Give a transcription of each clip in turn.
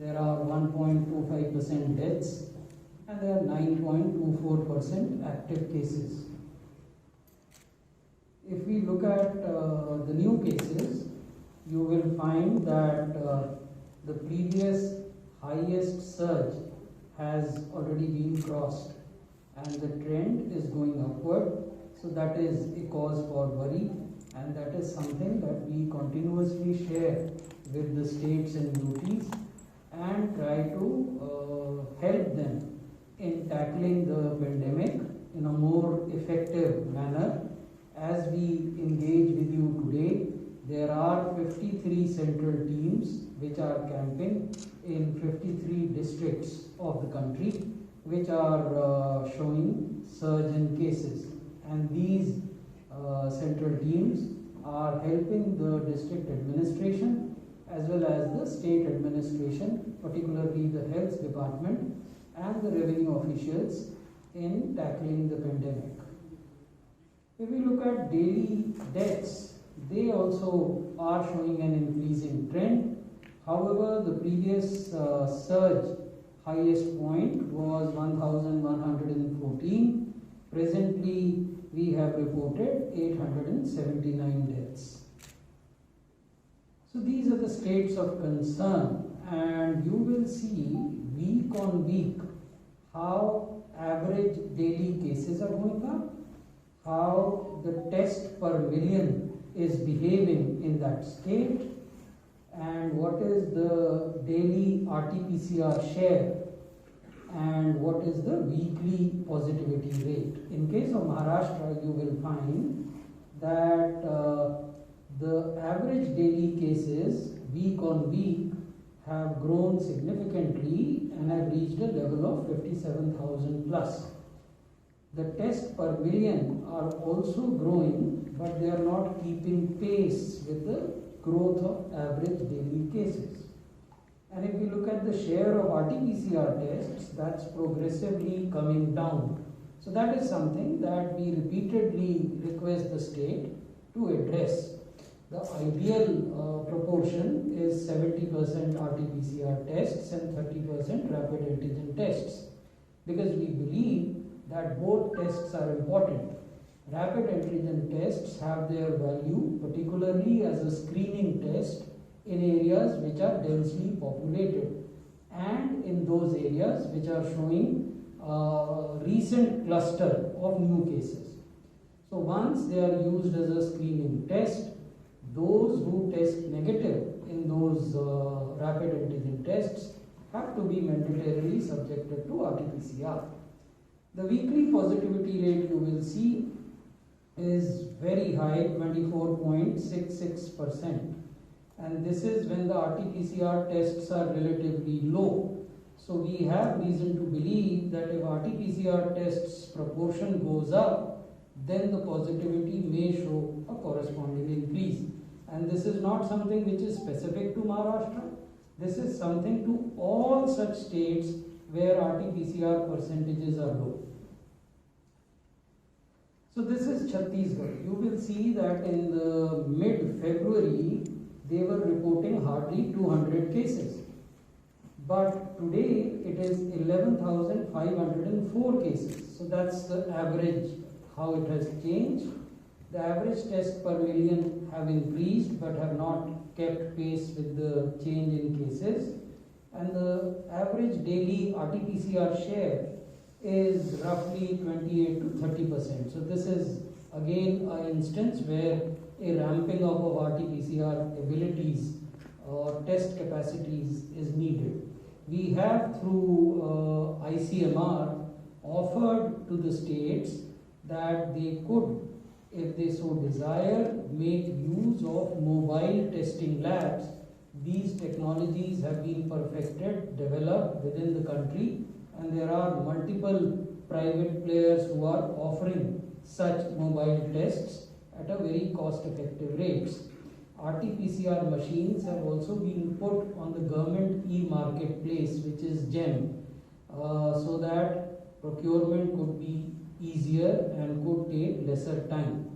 there are 1.25% deaths, and there are 9.24% active cases. If we look at the new cases, you will find that the previous highest surge has already been crossed and the trend is going upward. So that is a cause for worry, and that is something that we continuously share with the states and UTs and try to help them in tackling the pandemic in a more effective manner. As we engage with you today, there are 53 central teams which are camping in 53 districts of the country, which are showing surge in cases. And these central teams are helping the district administration as well as the state administration, particularly the health department and the revenue officials, in tackling the pandemic. If we look at daily deaths, they also are showing an increasing trend. However, the previous surge highest point was 1,114. Presently, we have reported 879 deaths. So these are the states of concern, and you will see week on week how average daily cases are going up, how the test per million is behaving in that state, and what is the daily RT-PCR share, and what is the weekly positivity rate. In case of Maharashtra, you will find that the average daily cases week on week have grown significantly and have reached a level of 57,000 plus. The tests per million are also growing, but they are not keeping pace with the growth of average daily cases. And if we look at the share of RT-PCR tests, that's progressively coming down. So that is something that we repeatedly request the state to address. The ideal proportion is 70% RT-PCR tests and 30% rapid antigen tests, because we believe that both tests are important. Rapid antigen tests have their value, particularly as a screening test in areas which are densely populated and in those areas which are showing recent cluster of new cases. So once they are used as a screening test, those who test negative in those rapid antigen tests have to be mandatorily subjected to RT-PCR. The weekly positivity rate, you will see, is very high, 24.66%. And this is when the RT-PCR tests are relatively low. So we have reason to believe that if RT-PCR tests proportion goes up, then the positivity may show a corresponding increase. And this is not something which is specific to Maharashtra. This is something to all such states where RT-PCR percentages are low. So this is Chhattisgarh. You will see that in the mid-February, they were reporting hardly 200 cases. But today, it is 11,504 cases. So that's the average, how it has changed. The average tests per million have increased, but have not kept pace with the change in cases. And the average daily RT-PCR share is roughly 28 to 30%. So this is again an instance where a ramping up of RT-PCR abilities or test capacities is needed. We have through ICMR offered to the states that they could, if they so desire, make use of mobile testing labs. These technologies have been perfected, developed within the country, and there are multiple private players who are offering such mobile tests at a very cost-effective rates. RT-PCR machines have also been put on the government e-marketplace, which is GEM, so that procurement could be easier and could take lesser time.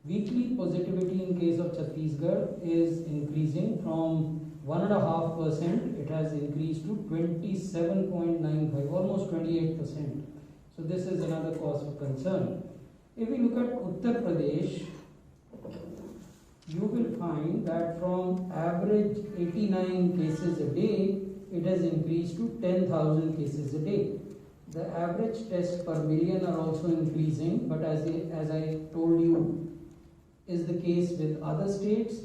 Weekly positivity in case of Chhattisgarh is increasing from 1.5%, it has increased to 27.95, almost 28%. So this is another cause for concern. If we look at Uttar Pradesh, you will find that from average 89 cases a day, it has increased to 10,000 cases a day. The average tests per million are also increasing, but as I told you is the case with other states,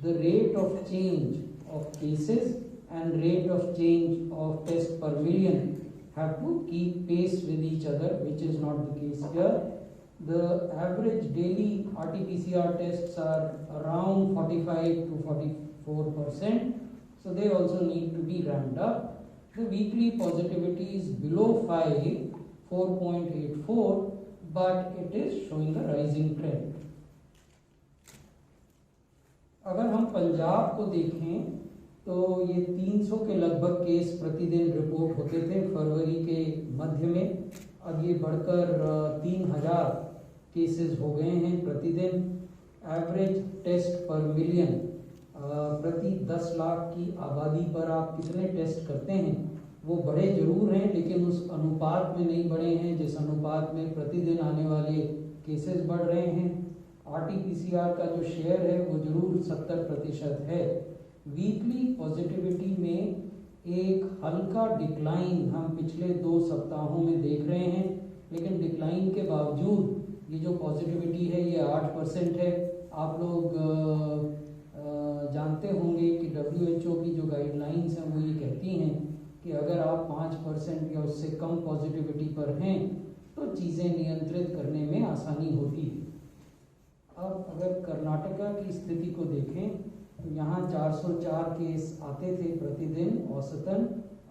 the rate of change of cases and rate of change of tests per million have to keep pace with each other, which is not the case here. The average daily RT-PCR tests are around 45 to 44%, so they also need to be ramped up. The weekly positivity is below 5, 4.84, but it is showing a rising trend. अगर हम पंजाब को देखें तो ये 300 के लगभग case प्रतिदिन report होते थे फरवरी के मध्य में, अब ये बढ़कर 3000 केसेस हो गए हैं प्रतिदिन। एवरेज टेस्ट पर मिलियन, प्रति 10 लाख की आबादी पर आप कितने टेस्ट करते हैं, वो बढ़े जरूर हैं लेकिन उस अनुपात में नहीं बढ़े हैं जिस अनुपात में प्रतिदिन आने वाले केसेस बढ़ रहे हैं। RT-PCR का जो शेयर है वो जरूर 70% है। वीकली पॉजिटिविटी में एक हल्का डिक्लाइन हम पिछले 2 सप्ताहों में देख रहे हैं, लेकिन डिक्लाइन के बावजूद ये जो पॉजिटिविटी है ये 8% है। आप लोग जानते होंगे कि WHO की जो गाइडलाइंस हैं वो ये कहती हैं कि अगर आप 5% या उससे कम पॉजिटिविटी पर हैं तो चीज़ें नियंत्रित करने में आसानी होती है। अब अगर कर्नाटका की स्थिति को देखें तो यहाँ 404 केस आते थे प्रतिदिन औसतन,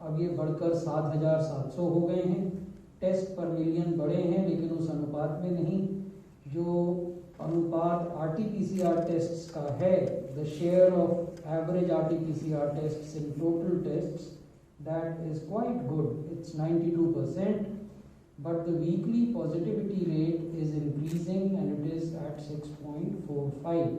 अब ये बढ़कर 7,700 हो गए हैं। टेस्ट पर मिलियन बढ़े हैं लेकिन उस अनुपात में नहीं। जो अनुपात RT-PCR टेस्ट्स का है, the share of average RT-PCR tests in total tests, that is quite good, it's 92%, but the weekly positivity rate is increasing and it is at 6.45.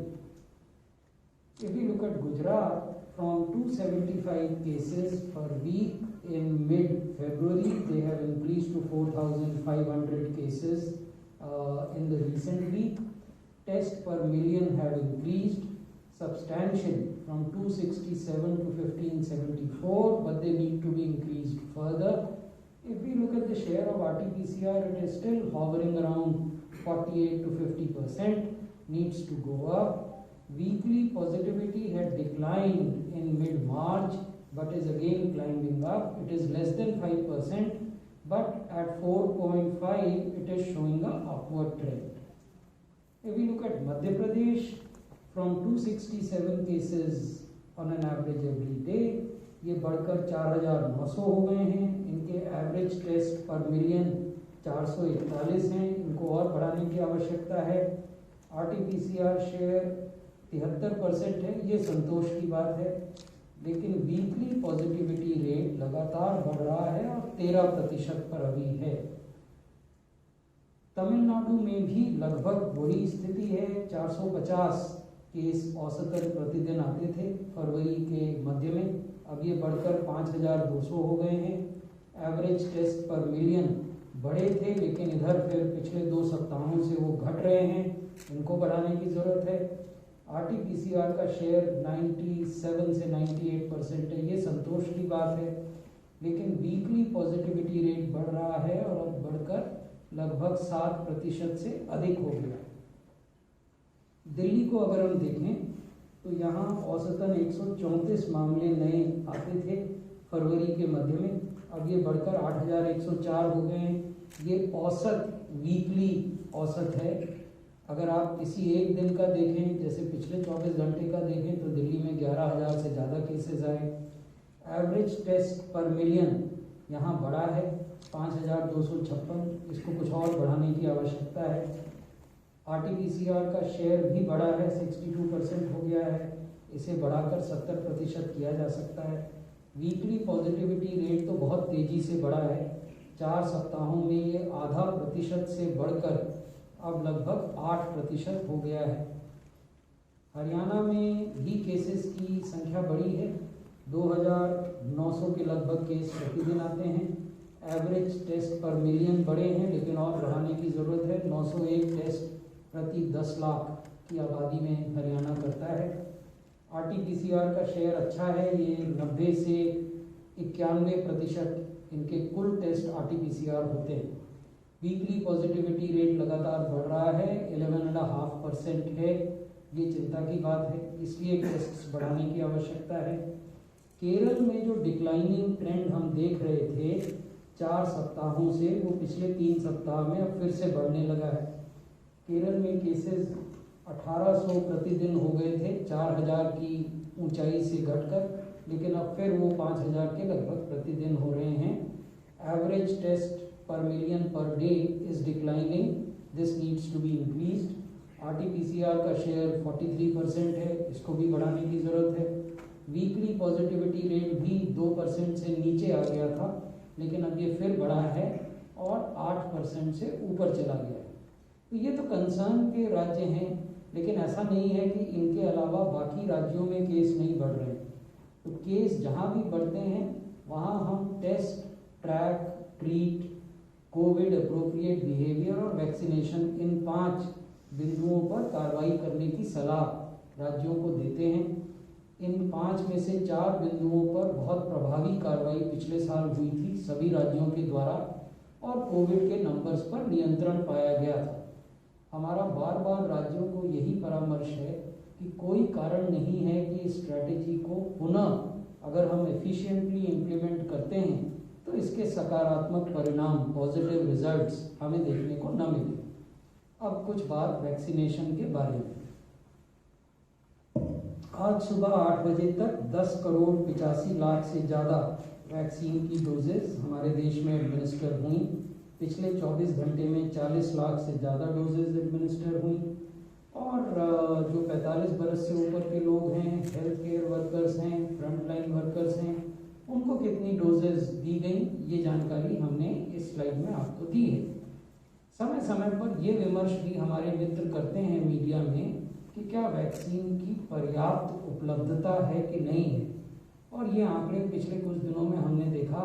If we look at Gujarat, from 275 cases per week in mid-February, they have increased to 4,500 cases in the recent week. Tests per million have increased substantially from 267 to 1574, but they need to be increased further. If we look at the share of RT-PCR, it is still hovering around 48 to 50%, needs to go up. Weekly positivity had declined in mid-March, but is again climbing up. It is less than 5%, but at 4.5, it is showing an upward trend. If we look at Madhya Pradesh, from 267 cases on an average every day, ये बढ़कर 4,900 हो गए हैं। इनके average test per million 441 हैं, इनको और बढ़ाने की आवश्यकता है। RT-PCR शेयर 73% है, ये संतोष की बात है, लेकिन वीकली पॉजिटिविटी रेट लगातार बढ़ रहा है और 13% पर अभी है। तमिलनाडु में भी लगभग वही स्थिति है, 450 केस औसतन प्रतिदिन आते थे फरवरी के मध्य में, अब ये बढ़कर 5,200 हो गए हैं। एवरेज टेस्ट पर मिलियन बढ़े थे लेकिन इधर फिर पिछले 2 सप्ताहों से वो घट रहे हैं, इनको बढ़ाने की ज़रूरत है। RT-PCR का शेयर 97 से 98% है, ये संतोष की बात है, लेकिन वीकली पॉजिटिविटी रेट बढ़ रहा है और अब बढ़कर लगभग 7% से अधिक हो गया। दिल्ली को अगर हम देखें तो यहाँ औसतन 134 मामले नए आते थे फरवरी के मध्य में, अब ये बढ़कर 8,104 हो गए हैं। ये औसत वीकली औसत है। अगर आप किसी एक दिन का देखें, जैसे पिछले 24 घंटे का देखें, तो दिल्ली में 11,000 से ज़्यादा केसेस आए। एवरेज टेस्ट पर मिलियन यहाँ बढ़ा है 5,256, इसको कुछ और बढ़ाने की आवश्यकता है। RT-PCR का शेयर भी बढ़ा है, 62% हो गया है, इसे बढ़ाकर 70% किया जा सकता है। वीकली पॉजिटिविटी रेट तो बहुत तेज़ी से बढ़ा है, 4 सप्ताहों में ये 0.5% से बढ़कर अब लगभग 8% हो गया है। हरियाणा में भी केसेस की संख्या बढ़ी है, 2900 के लगभग केस प्रतिदिन आते हैं। एवरेज टेस्ट पर मिलियन बड़े हैं, लेकिन और बढ़ाने की ज़रूरत है। 901 टेस्ट प्रति 10 लाख की आबादी में हरियाणा करता है। RT-PCR का शेयर अच्छा है, ये 90 से 91% इनके कुल टेस्ट RT-PCR होते हैं। वीकली पॉजिटिविटी रेट लगातार बढ़ रहा है, 11.5% है। ये चिंता की बात है, इसलिए टेस्ट बढ़ाने की आवश्यकता है। केरल में जो डिक्लाइनिंग ट्रेंड हम देख रहे थे 4 सप्ताहों से, वो पिछले 3 सप्ताह में अब फिर से बढ़ने लगा है। केरल में केसेस 1800 प्रतिदिन हो गए थे 4000 की ऊंचाई से घटकर, लेकिन अब फिर वो 5000 के लगभग प्रतिदिन हो रहे हैं। Average test per million per day is declining, this needs to be increased. RT-PCR का शेयर 43% है, इसको भी बढ़ाने की ज़रूरत है। वीकली पॉजिटिविटी रेट भी 2% से नीचे आ गया था, लेकिन अब ये फिर बढ़ा है और 8% से ऊपर चला गया है। तो ये तो कंसर्न के राज्य हैं, लेकिन ऐसा नहीं है कि इनके अलावा बाकी राज्यों में केस नहीं बढ़ रहे। तो केस जहाँ भी बढ़ते हैं वहाँ हम test, track, treat, Covid appropriate behaviour और वैक्सीनेशन, इन 5 बिंदुओं पर कार्रवाई करने की सलाह राज्यों को देते हैं। इन 5 में से 4 बिंदुओं पर बहुत प्रभावी कार्रवाई पिछले साल हुई थी सभी राज्यों के द्वारा, और कोविड के नंबर्स पर नियंत्रण पाया गया था। हमारा बार बार राज्यों को यही परामर्श है कि कोई कारण नहीं है कि इस स्ट्रैटेजी को पुनः अगर हम एफिशिएंटली इम्प्लीमेंट करते हैं तो इसके सकारात्मक परिणाम, पॉजिटिव रिजल्ट्स हमें देखने को न मिले। अब कुछ बात वैक्सीनेशन के बारे में। आज सुबह 8 बजे तक 10 करोड़ 85 लाख से ज़्यादा वैक्सीन की डोजेस हमारे देश में एडमिनिस्टर हुई। पिछले 24 घंटे में 40 लाख से ज़्यादा डोजेज एडमिनिस्टर हुई। और जो 45 बरस से ऊपर के लोग हैं, हेल्थ केयर वर्कर्स हैं, फ्रंटलाइन वर्कर्स हैं, उनको कितनी डोजेज दी गई, ये जानकारी हमने इस स्लाइड में आपको दी है। समय समय पर ये विमर्श भी हमारे मित्र करते हैं मीडिया में कि क्या वैक्सीन की पर्याप्त उपलब्धता है कि नहीं है। और ये आंकड़े पिछले कुछ दिनों में हमने देखा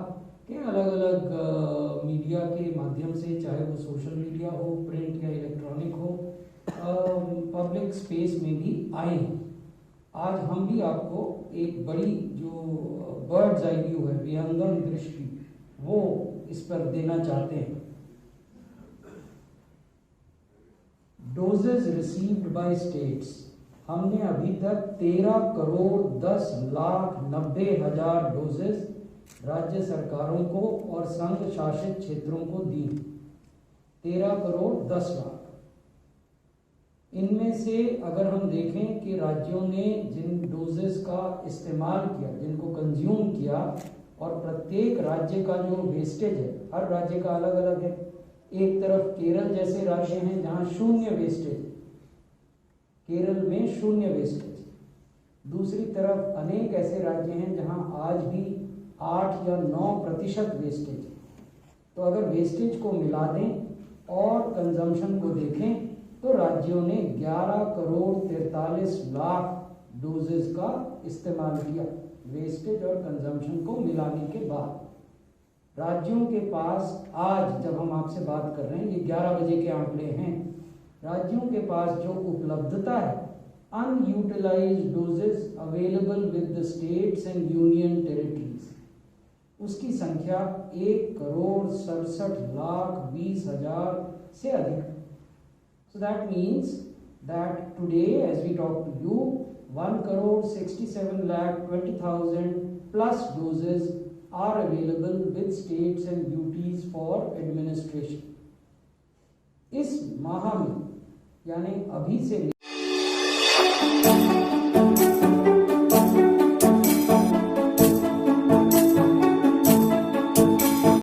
कि अलग अलग मीडिया के माध्यम से, चाहे वो सोशल मीडिया हो, प्रिंट या इलेक्ट्रॉनिक हो, पब्लिक स्पेस में भी आए हैं। आज हम भी आपको एक बड़ी जो बर्ड्स आई व्यू है, विहंगम दृष्टि, वो इस पर देना चाहते हैं। डोजेज रिसीव्ड बाय स्टेट्स, हमने अभी तक 13 करोड़ 10 लाख 90 हजार डोजेज राज्य सरकारों को और संघ शासित क्षेत्रों को दी। 13 करोड़ 10 लाख। इनमें से अगर हम देखें कि राज्यों ने जिन डोजेस का इस्तेमाल किया, जिनको कंज्यूम किया, और प्रत्येक राज्य का जो वेस्टेज है, हर राज्य का अलग अलग है। एक तरफ केरल जैसे राज्य हैं जहां 0 वेस्टेज, केरल में 0 वेस्टेज। दूसरी तरफ अनेक ऐसे राज्य हैं जहां आज भी 8 या 9% वेस्टेज है। तो अगर वेस्टेज को मिला दें और कंजम्पशन को देखें तो राज्यों ने 11 करोड़ 43 लाख डोजेस का इस्तेमाल किया, वेस्टेज और कंजम्पशन को मिलाने के बाद। राज्यों के पास आज जब हम आपसे बात कर रहे हैं, ये 11 बजे के आंकड़े हैं, राज्यों के पास जो उपलब्धता है, unutilised doses available with the states and union territories, उसकी संख्या 1 करोड़ 67 लाख 20 हजार से अधिक। So that means that today, as we talk to you, 1 crore 67 lakh 20,000 plus doses are available with states and UTs for administration. इस माह में, यानी अभी से